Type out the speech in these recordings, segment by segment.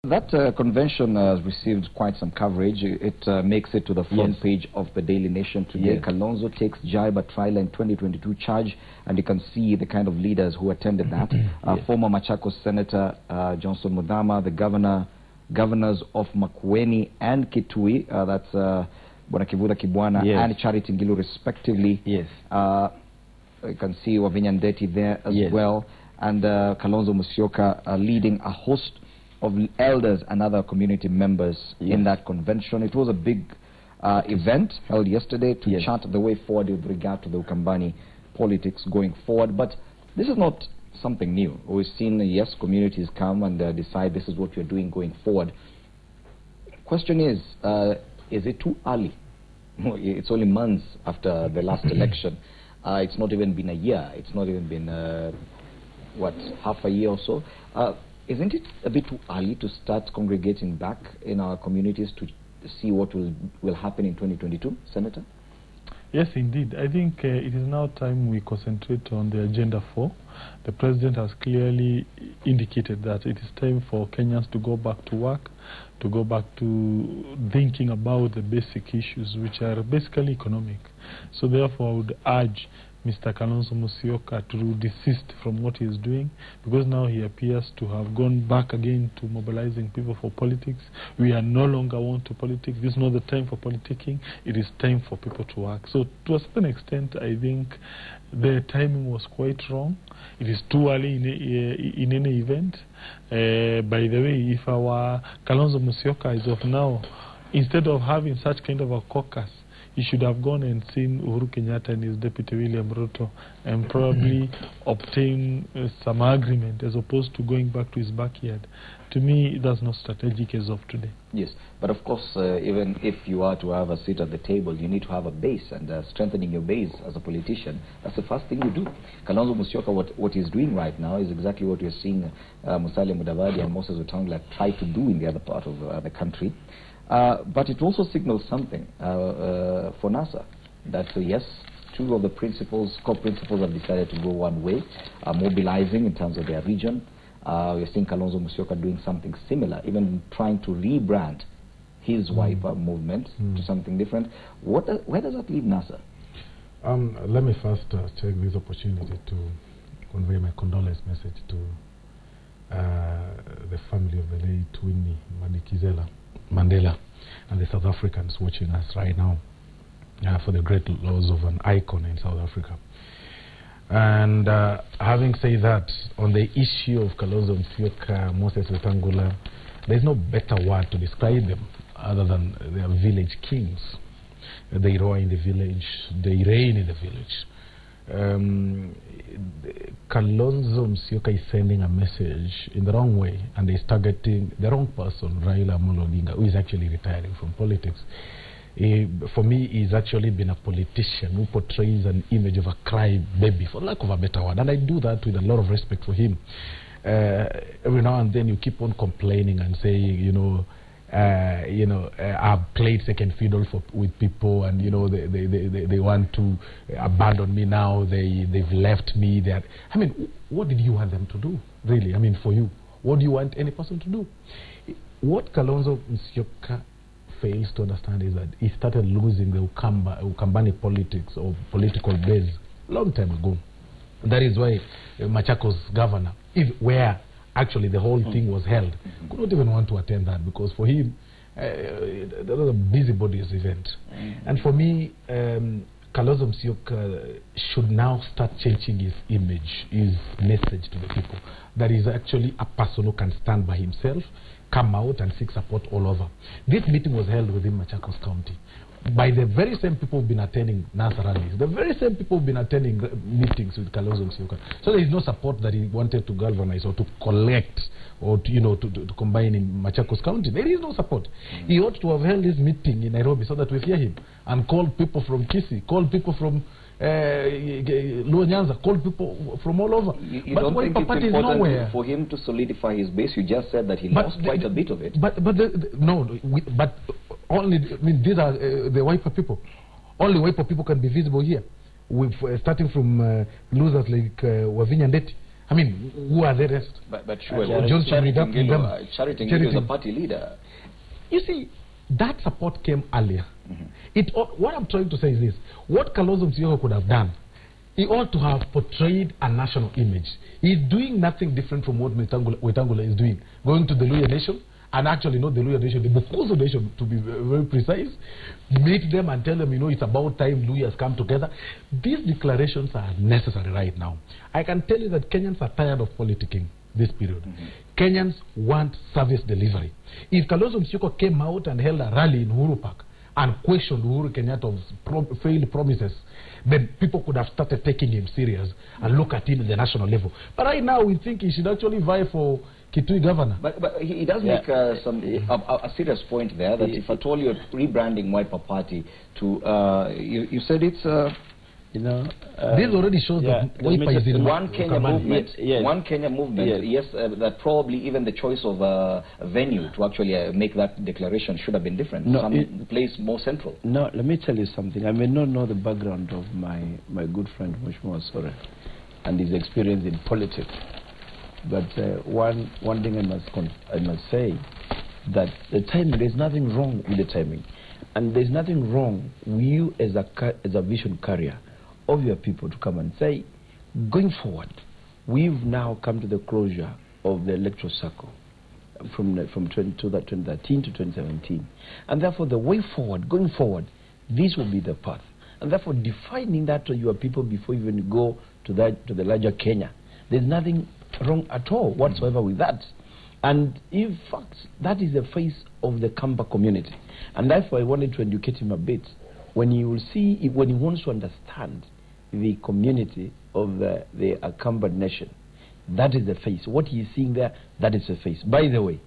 That convention has received quite some coverage. It makes it to the front page of the Daily Nation today. Yes. Kalonzo takes jibe at Raila in 2022 charge, and you can see the kind of leaders who attended that. Former Machakos Senator Johnson Muthama, the governors of Makueni and Kitui, that's Bwana Kivuda Kibwana and Charity Ngilu respectively. Yes. You can see Wavinya Ndeti there as well, and Kalonzo Musyoka leading a host of elders and other community members in that convention. It was a big event held yesterday to chart the way forward with regard to the Ukambani politics going forward. But this is not something new. We've seen, yes, communities come and decide this is what you're doing going forward. Question is it too early? It's only months after the last election. It's not even been a year. It's not even been, what, half a year or so. Isn't it a bit too early to start congregating back in our communities to see what will happen in 2022, Senator? Yes, indeed. I think it is now time we concentrate on the Agenda 4. The President has clearly indicated that it is time for Kenyans to go back to work, to go back to thinking about the basic issues, which are basically economic. So therefore, I would urge Mr. Kalonzo Musyoka to desist from what he is doing, because now he appears to have gone back again to mobilizing people for politics. We are no longer want to politics. This is not the time for politicking. It is time for people to work. So to a certain extent, I think the timing was quite wrong. It is too early in any event. By the way, if our Kalonzo Musyoka is of now, instead of having such kind of a caucus, he should have gone and seen Uhuru Kenyatta and his deputy William Ruto and probably obtain some agreement as opposed to going back to his backyard. To me, that's not strategic as of today. Yes, but of course, even if you are to have a seat at the table, you need to have a base, and strengthening your base as a politician, that's the first thing you do. Kalonzo Musyoka, what he's doing right now is exactly what we're seeing Musalia Mudavadi and Moses Wetangula try to do in the other part of the country. But it also signals something for NASA, that yes, two of the core principles have decided to go one way, mobilizing in terms of their region. We're seeing Kalonzo Musyoka doing something similar, even trying to rebrand his Wiper movement to something different. Where does that leave NASA? Let me first take this opportunity to convey my condolence message to the family of the late Winnie Madikizela Mandela and the South Africans watching us right now for the great loss of an icon in South Africa. And having said that, on the issue of Kalonzo Musyoka, Moses Wetangula, there's no better word to describe them other than they are village kings. They roar in the village, they reign in the village. Kalonzo Musyoka is sending a message in the wrong way, and is targeting the wrong person, Raila Odinga, who is actually retiring from politics. For me, he's actually been a politician who portrays an image of a crybaby, for lack of a better word, and I do that with a lot of respect for him. Every now and then you keep on complaining and saying, I've played second fiddle with people, and they want to abandon me now. They've left me. I mean, what did you want them to do, really? I mean, for you, what do you want any person to do? What Kalonzo Musyoka fails to understand is that he started losing the Ukambani politics or political base a long time ago. That is why Machakos governor, where actually the whole thing was held, could not even want to attend that, because for him, that was a busybodies event. And for me, Kalonzo Musyoka should now start changing his image, his message to the people. That is actually a person who can stand by himself, come out and seek support all over. This meeting was held within Machakos County by the very same people who've been attending NASA rallies, the very same people who've been attending meetings with Kalonzo Musyoka. So there is no support that he wanted to galvanize or to collect or to combine in Machakos County. There is no support. He ought to have held his meeting in Nairobi so that we hear him, and called people from Kisii, called people from Luo Nyanza, called people from all over. You don't think it's important for him to solidify his base? You just said that he lost quite a bit of it. But only, these are the Wiper people. Only Wiper people can be visible here. Starting from losers like Wavinya Ndeti I mean, who are the rest? But sure, Charity Ngilo is a party leader. You see, that support came earlier. What I'm trying to say is this: what Kalonzo Musyoka could have done, he ought to have portrayed a national image. He's doing nothing different from what Wetangula is doing, going to the Luhya Nation, and actually not the Luhya Nation, the Bukusu Nation, to be very precise, meet them and tell them, you know, it's about time Luhyas come together. These declarations are necessary right now. I can tell you that Kenyans are tired of politicking this period. Kenyans want service delivery. If Kalonzo Musyoka came out and held a rally in Uhuru Park and questioned Uhuru Kenyatta's failed promises, then people could have started taking him serious and look at him at the national level. But right now, we think he should actually vie for Kitui governor. But he does make a serious point there, that if at all you're rebranding Wiper Party to, you said it's... you know, this already shows that Wiper is in one Kenya movement. One Kenya movement. Yes, that probably even the choice of a venue to actually make that declaration should have been different. No, some place more central. No, let me tell you something. I may not know the background of my good friend Mheshimiwa Sore and his experience in politics, but one thing I must say, that the timing, there's nothing wrong with the timing, and there's nothing wrong with you as a vision carrier of your people to come and say, going forward, we've now come to the closure of the electoral cycle from 2013 to 2017, and therefore the way forward, going forward, this will be the path, and therefore defining that to your people before you even go to the larger Kenya. There's nothing wrong at all whatsoever with that, and in fact that is the face of the Kamba community, and therefore I wanted to educate him a bit. When you will see, when he wants to understand the community of the Akamba nation, that is the face. What he is seeing there, that is the face. By the way,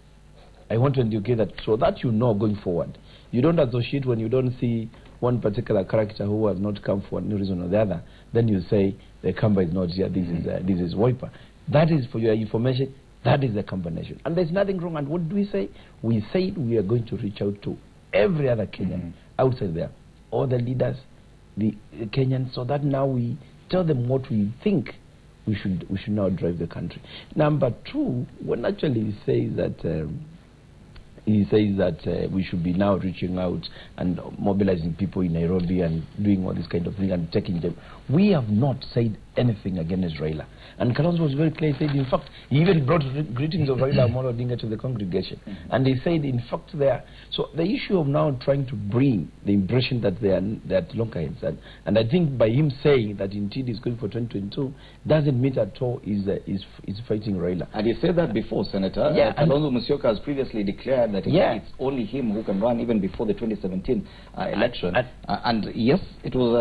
I want to educate that so that you know going forward. You don't associate when you don't see one particular character who has not come for one reason or the other. Then you say the Akamba is not here. This is Wiper. That is for your information. That is the Akamba nation, and there's nothing wrong. And what do we say? We said we are going to reach out to every other Kenyan outside there, all the leaders, the Kenyans, so that now we tell them what we think we should now drive the country. Number two, when actually he says that we should be now reaching out and mobilizing people in Nairobi and doing all this kind of thing and taking them. We have not said anything against Raila. And Kalonzo was very clear. He said, in fact, he even brought greetings of Raila Amolo Odinga to the congregation. And he said, in fact, there. So the issue of now trying to bring the impression that they are Lonkaheads, and I think by him saying that indeed he's going for 2022, doesn't mean at all is fighting Raila. And he said that before, Senator. Yeah, Kalonzo Musyoka has previously declared that it's only him who can run even before the 2017 election. And yes, it was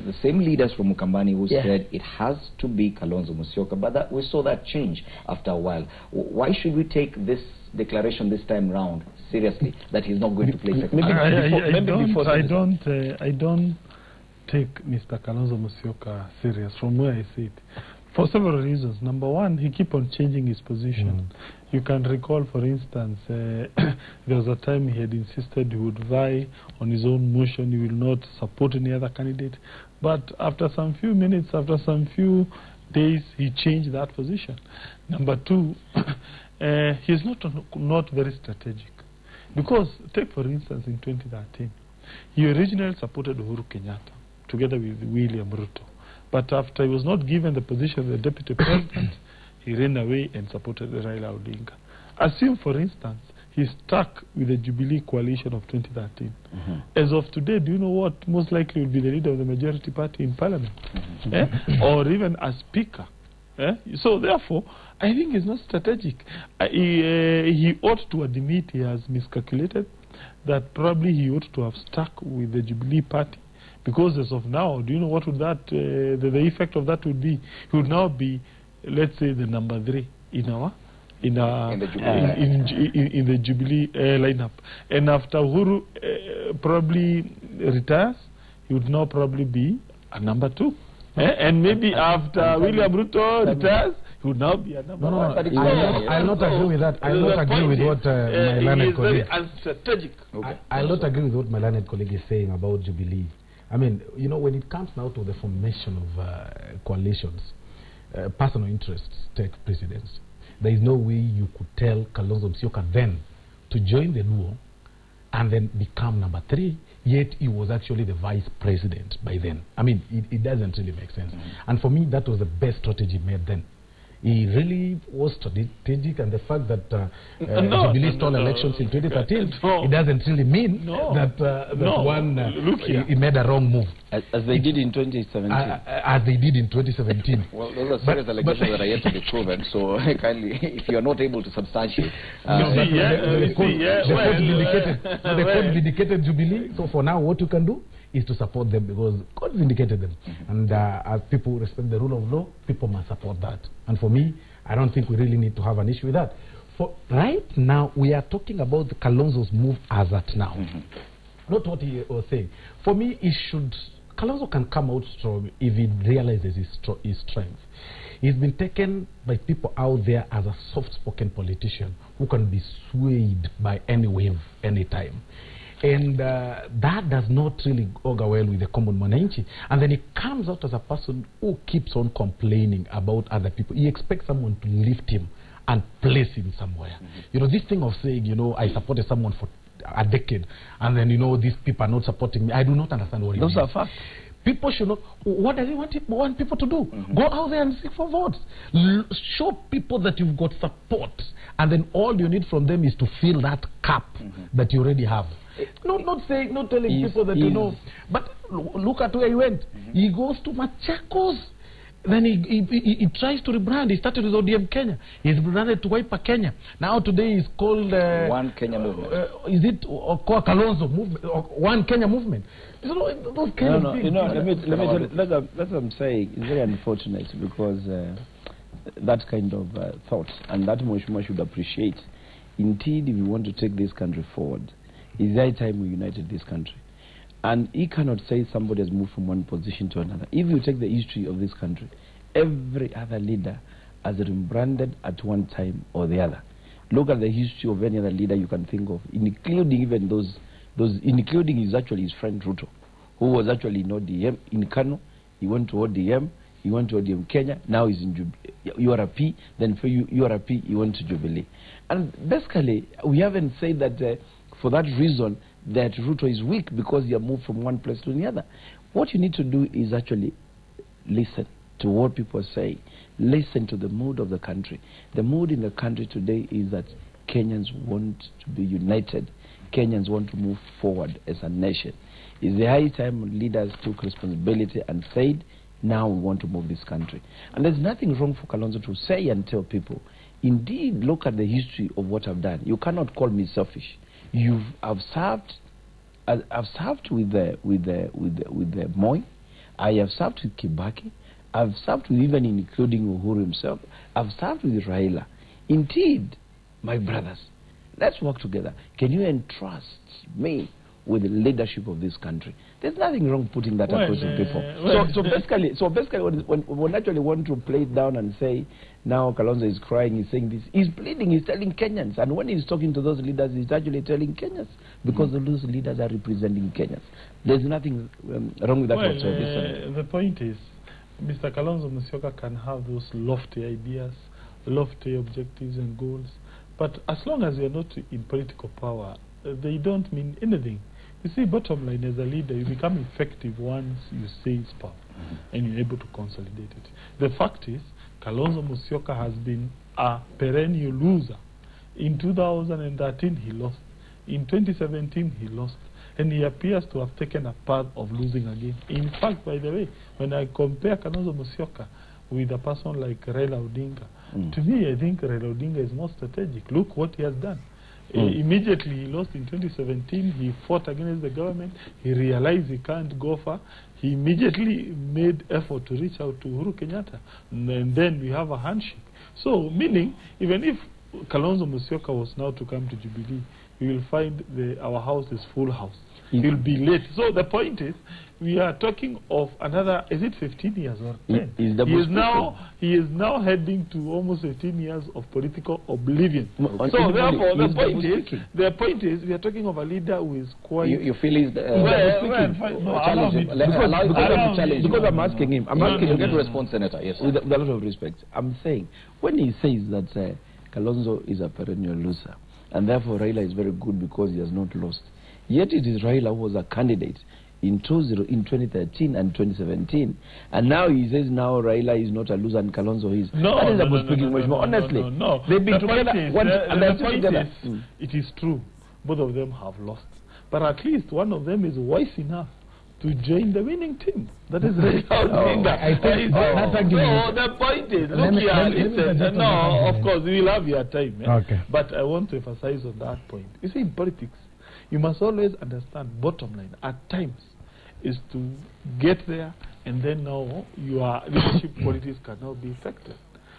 the same leaders from Mukambani who said it has to be Kalonzo Musyoka, but we saw that change after a while. Why should we take this declaration this time round seriously, that he's not going to play second? I don't take Mr. Kalonzo Musyoka serious from where I sit, for several reasons. Number one, he keep on changing his position. You can recall, for instance, there was a time he had insisted he would vie on his own motion, he will not support any other candidate. But after some few minutes, after some few days, he changed that position. Number two, he's not very strategic. Because, take for instance, in 2013, he originally supported Uhuru Kenyatta together with William Ruto. But after he was not given the position of the deputy president, he ran away and supported Raila Odinga. Assume, for instance, he stuck with the Jubilee coalition of 2013. As of today, do you know what most likely will be the leader of the majority party in parliament? Or even as speaker? So therefore, I think it's not strategic. He ought to admit he has miscalculated, that probably he ought to have stuck with the Jubilee party. Because as of now, do you know what would that, the effect of that would be? He would now be, let's say, the number 3 in the Jubilee lineup. And after Uhuru probably retires, he would now probably be a number 2. And maybe after William Ruto retires, he would now be a number 1. I'll not agree with that. I'll not agree with what my learned colleague... unstrategic. I'll not agree with what my learned colleague is saying about Jubilee. I mean, you know, when it comes now to the formation of coalitions, personal interests take precedence. There is no way you could tell Kalonzo Musyoka then to join the Luo and then become number 3, yet he was actually the vice president by then. I mean, it doesn't really make sense. And for me, that was the best strategy made then. He really was strategic, and the fact that Jubilee stole elections in 2013, it doesn't really mean that he made a wrong move. As they did in 2017. As they did in 2017. Well, those are serious allegations that are yet to be proven, so kindly, if you are not able to substantiate... the court vindicated Jubilee, so for now what you can do is to support them because God vindicated them. And as people respect the rule of law, people must support that. And for me, I don't think we really need to have an issue with that. For right now, we are talking about Kalonzo's move as at now. Not what he was saying. For me, Kalonzo can come out strong if he realizes his strength. He's been taken by people out there as a soft-spoken politician who can be swayed by any wave, anytime. And that does not really augur well with the common Mwananchi. And then he comes out as a person who keeps on complaining about other people. He expects someone to lift him and place him somewhere. You know, this thing of saying, I supported someone for a decade, and then, these people are not supporting me. I do not understand what it means. Those are facts. People should not. What does he want people to do? Go out there and seek for votes. Show people that you've got support, and then all you need from them is to fill that cup that you already have. Not telling people that but look at where he went. He goes to Machakos. Then he tries to rebrand. He started with ODM Kenya. He's rebranded to Wiper Kenya. Now today he's called One Kenya Movement. Is it called Kalonzo Movement or One Kenya Movement? Those kind of things. That's what I'm saying. It's very unfortunate because that kind of thought and that Mheshimiwa should appreciate. Indeed, if we want to take this country forward, it's high time we united this country. And he cannot say somebody has moved from one position to another. If you take the history of this country, every other leader has rebranded at one time or the other. Look at the history of any other leader you can think of, including even including his friend Ruto, who was actually in ODM in Kano. He went to ODM. He went to ODM Kenya. Now he's in URP. Then for URP, he went to Jubilee. And basically, we haven't said that for that reason that Ruto is weak because he has moved from one place to the other. What you need to do is actually listen to what people say. Listen to the mood of the country. The mood in the country today is that Kenyans want to be united. Kenyans want to move forward as a nation. It's the high time leaders took responsibility and said, now we want to move this country. And there's nothing wrong for Kalonzo to say and tell people, indeed, look at the history of what I've done. You cannot call me selfish. I've served with the Moi. I have served with Kibaki. I've served with even including Uhuru himself. I've served with Raila. Indeed, my brothers, let's work together. Can you entrust me with the leadership of this country? There's nothing wrong putting that across to people. So basically, when actually want to play it down and say, now Kalonzo is crying, he's saying this, he's pleading, he's telling Kenyans. And when he's talking to those leaders, he's actually telling Kenyans because those leaders are representing Kenyans. There's nothing wrong with that whatsoever. The point is, Mr. Kalonzo Musyoka can have those lofty ideas, lofty objectives and goals, but as long as you're not in political power, they don't mean anything. You see, bottom line, as a leader, you become effective once you seize power and you're able to consolidate it. The fact is, Kalonzo Musyoka has been a perennial loser. In 2013, he lost. In 2017, he lost. And he appears to have taken a path of losing again. In fact, by the way, when I compare Kalonzo Musyoka with a person like Raila Odinga, to me, I think Raila Odinga is more strategic. Look what he has done. Immediately he lost in 2017. He fought against the government. He realized he can't go far. He immediately made effort to reach out to Uhuru Kenyatta, and then we have a handshake. So meaning, even if Kalonzo Musyoka was now to come to Jubilee, we will find our house is full house. He'll be late. So the point is, we are talking of another, is it 15 years or 10? He is now heading to almost 15 years of political oblivion. So therefore, the point is, we are talking of a leader who is quite... You feel he's because I'm asking him. You get to respond, Senator. Yes. With a lot of respect. I'm saying, when he says that Kalonzo is a perennial loser, and therefore Raila is very good because he has not lost, yet it is Raila who was a candidate in 2013 and 2017, and now he says now Raila is not a loser and Kalonzo is. Honestly, they've been together. It is true, both of them have lost, but at least one of them is wise enough to join the winning team. That is the point is, of course, we will have your time. Okay. But I want to emphasize on that point. You see, in politics, you must always understand, bottom line, at times, is to get there, and then now your leadership qualities cannot be effective.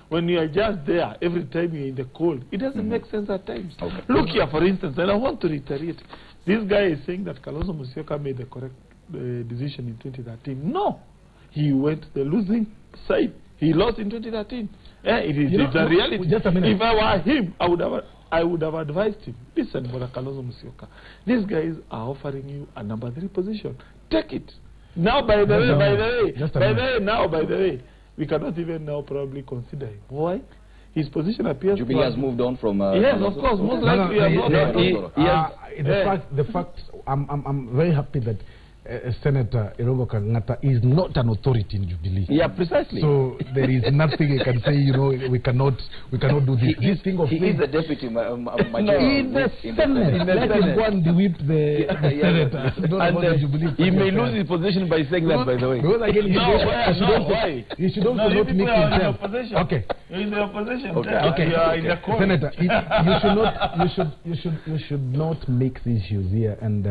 When you are just there, every time you're in the cold, it doesn't make sense at times. Okay. Look here, for instance, and I want to reiterate, this guy is saying that Kalonzo Musyoka made the correct decision in 2013. No, he went the losing side. He lost in 2013. It's a reality. Just a minute. If I were him, I would have advised him, listen, Brother Kalonzo Musyoka, these guys are offering you a number 3 position. Take it. Now, by the way, we cannot even now probably consider him. Why? His position appears... Jubilee has moved on from... yes, of course, most likely. The fact, I'm very happy that Senator Irungo Kangata is not an authority in Jubilee. Yeah, precisely. So there is nothing he can say, we cannot do this. He is the deputy majority. In the Senate. Let him go and whip the Senator. He may lose his position by saying that, by the way. Because again, he should also not mix himself. Okay. In the opposition. Okay. Senator, you should not mix issues here. And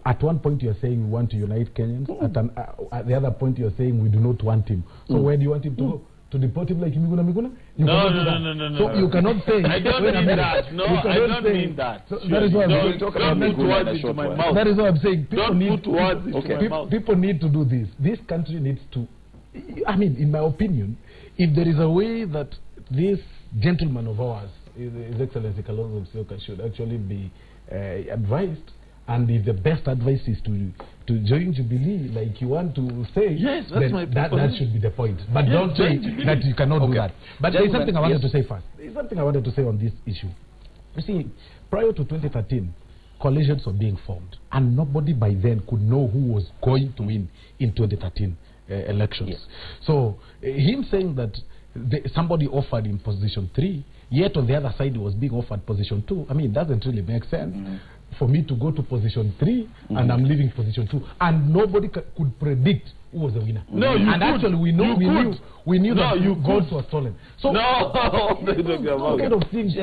at one point you're saying we want to unite Kenyans. At the other point you're saying we do not want him. So where do you want him to go? To deport him like Miguna Miguna? No. So you cannot say... I don't mean that. No, I don't mean that. That is what I'm saying. Don't put words into my mouth. That is what I'm saying. People need to do this. This country needs to... I mean, in my opinion, if there is a way that this gentleman of ours, His Excellency Kalonzo Musyoka, should actually be advised, and if the best advice is to join Jubilee, like you want to say, yes, that's my that should be the point. But don't say that you cannot do that. But there is something I wanted to say first. There is something I wanted to say on this issue. You see, prior to 2013, coalitions were being formed, and nobody by then could know who was going to win in 2013 elections. Yes. So him saying that somebody offered him position 3, yet on the other side he was being offered position 2, I mean, it doesn't really make sense. For me to go to position 3 and I'm leaving position 2, and nobody could predict who was the winner. No, you and could. Actually, we knew that votes were stolen. So no, what kind of things?